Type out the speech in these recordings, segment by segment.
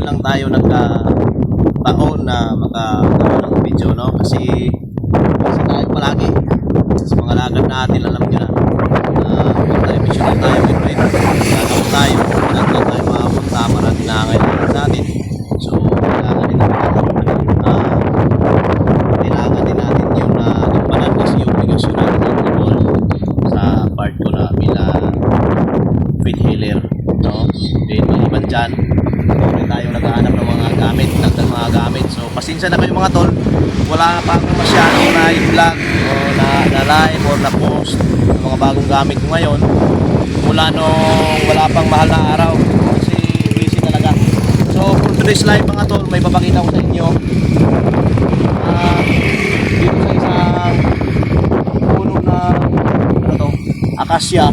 lang tayo nagka-taon na magkakaroon ng video, no? Kasi tayo palagi sa mga lagad natin, alam nyo na tayo mission na tayo, gagawin tayo tayo makapunta, marami na ngayon natin. So kailangan din natin yung impanan kasi yung obligasyon natin ng tungkol sa part ko na bilang feed healer, no? Then maliban dyan, tayo naghahanap ng mga gamit, ng mga gamit. So pasensya na kayo mga tol, wala pa akong masyado na i-vlog o na live or na post ng mga bagong gamit ko ngayon mula nung wala pang mahal na araw kasi busy talaga. So for today's live mga tol, may papakita ko sa inyo dito sa isang puno na akasya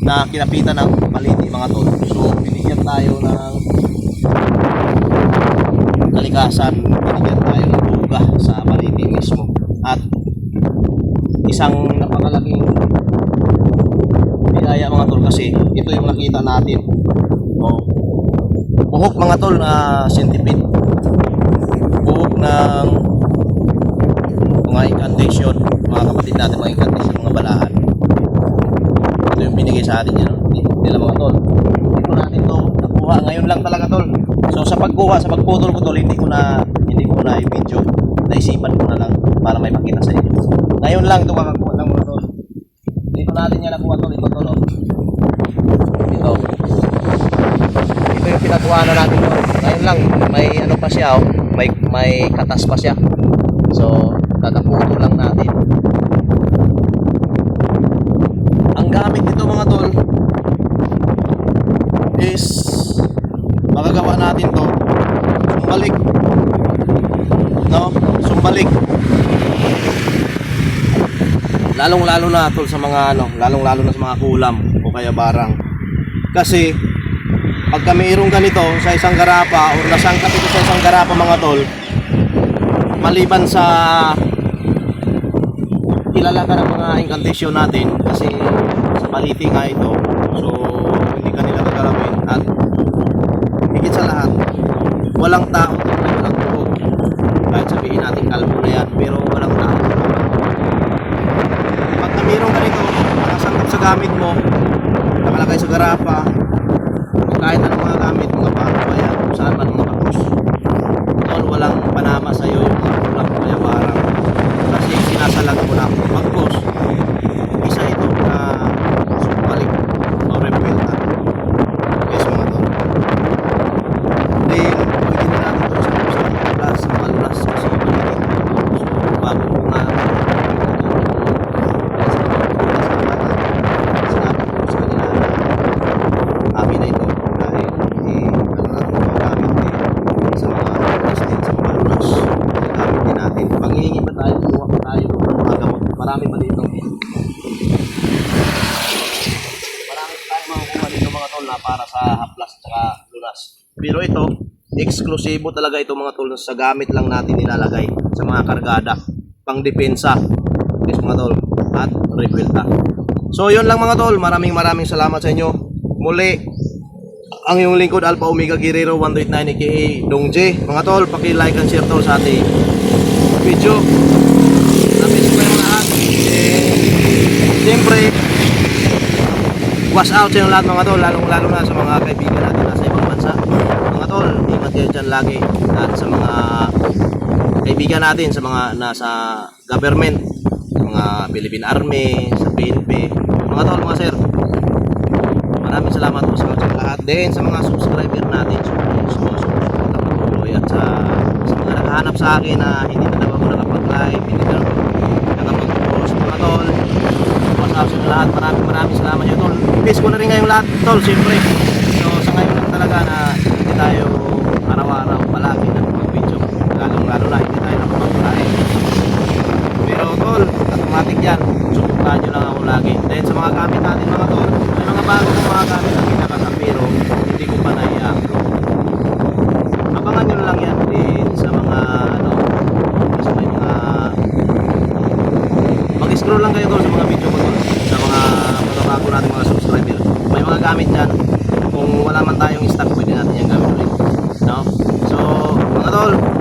na kinapitan ng paliti mga tol. So binigyan tayo ng kalikasan, binigyan tayo ng buga sa paliti mismo at isang napakalaking biyaya mga tol kasi ito yung nakita natin. Buhok mga tol na centipede, buhok ng mga incantation, mga kapatid natin, mga incantation, mga balahan. Ito yung binigay sa atin yan, nila mga tol. Ito natin to nakuha ngayon lang talaga tol. So sa pagkuha, sa pagputol ko tol, hindi ko na i-video, naisipan ko na lang para may makita sa inyo. Ngayon lang ito makakuha ng mga tol. Dito natin yan nakuha tol, ito tol. Ito yung pinakuha na natin tol. Ngayon lang, may ano pa siya, may katas pa siya. So kakaputo lang natin. Ang gamit nito mga tol is magagawa natin to sumbalik, no? Sumbalik, lalong-lalo na tol sa mga lalong-lalo na sa mga kulam o kaya barang. Kasi pagka mayroong ganito sa isang garapa o nasangkap ito sa isang garapa mga tol, maliban sa kilala ka ng mga incantation natin kasi sa paliti nga ito, so hindi ka nila gagalawin at higit sa lahat walang tao, walang tuhod. Kahit sabihin natin kalbo na yan, pero walang tao. Pagka mayroong ganito nakasangkap sa gamit mo, nakalagay sa garapa o kahit anong mga gamit, mga bago pa yan, kung saan man mga bakos, walang panama sa'yo, walang kaya barang kasi sinasalag mo na magkos. Isa ito na sumbalik o rebuilda. Yes mga tol. Then pwede na natin ito sa malulas kasi ito na rin. So bago ko nga sinabi ko sa kanila na amin na ito dahil gamit sa mga testing sa mga lunas, gamit din natin. Panghihingi pa tayo, kuha pa tayo ng mga gamot, marami pa dito, marami pa tayo makukuha dito mga tol na para sa haplas at saka lunas. Pero ito eksklusibo talaga ito mga tol, sa gamit lang natin nilalagay sa mga kargada, pang depensa, yes mga tol, at rebuilda. So yun lang mga tol, maraming salamat sa inyo. Muli ang iyong lingkod Alpha Omega Guerrero 129 aka Dong J. Mga tol, paki-like and share tol sa ating video. Napis ko yung lahat. Siyempre, watch out sa yung lahat mga tol, lalong-lalo na sa mga kaibigan natin nasa ibang bansa. Mga tol, ingat kayo dyan lagi. At sa mga kaibigan natin sa mga nasa government, mga Philippine Army, sa PNP. Mga tol, mga sir, maraming salamat po sa lahat din, sa mga subscriber natin, sumusuporta at sa mga nakahanap sa akin na hindi na ako nakapag-live, hindi na ako nakapag-post. Mga tol, pasawag sa lahat, maraming salamat nyo tol. Please ko na rin ngayong lahat tol, siyempre. So sa ngayon lang talaga na hindi tayo araw-araw palagi na mag-video, lalong-lalo na hindi tayo nakapag-live. Pero tol, automatic yan, suportahan nyo lang ako lagi. Then sa mga gamit natin mga tol, may mga bago ng mga gamit na pinakasa pero hindi ko pa na-i-upload. Abangan nyo lang yan din sa mga sa mga mag-scroll lang kayo tol sa mga video ko tol, sa mga bago natin mga subscriber. May mga gamit dyan, kung wala man tayong stock pwede natin yung gamit ulit, no? tol.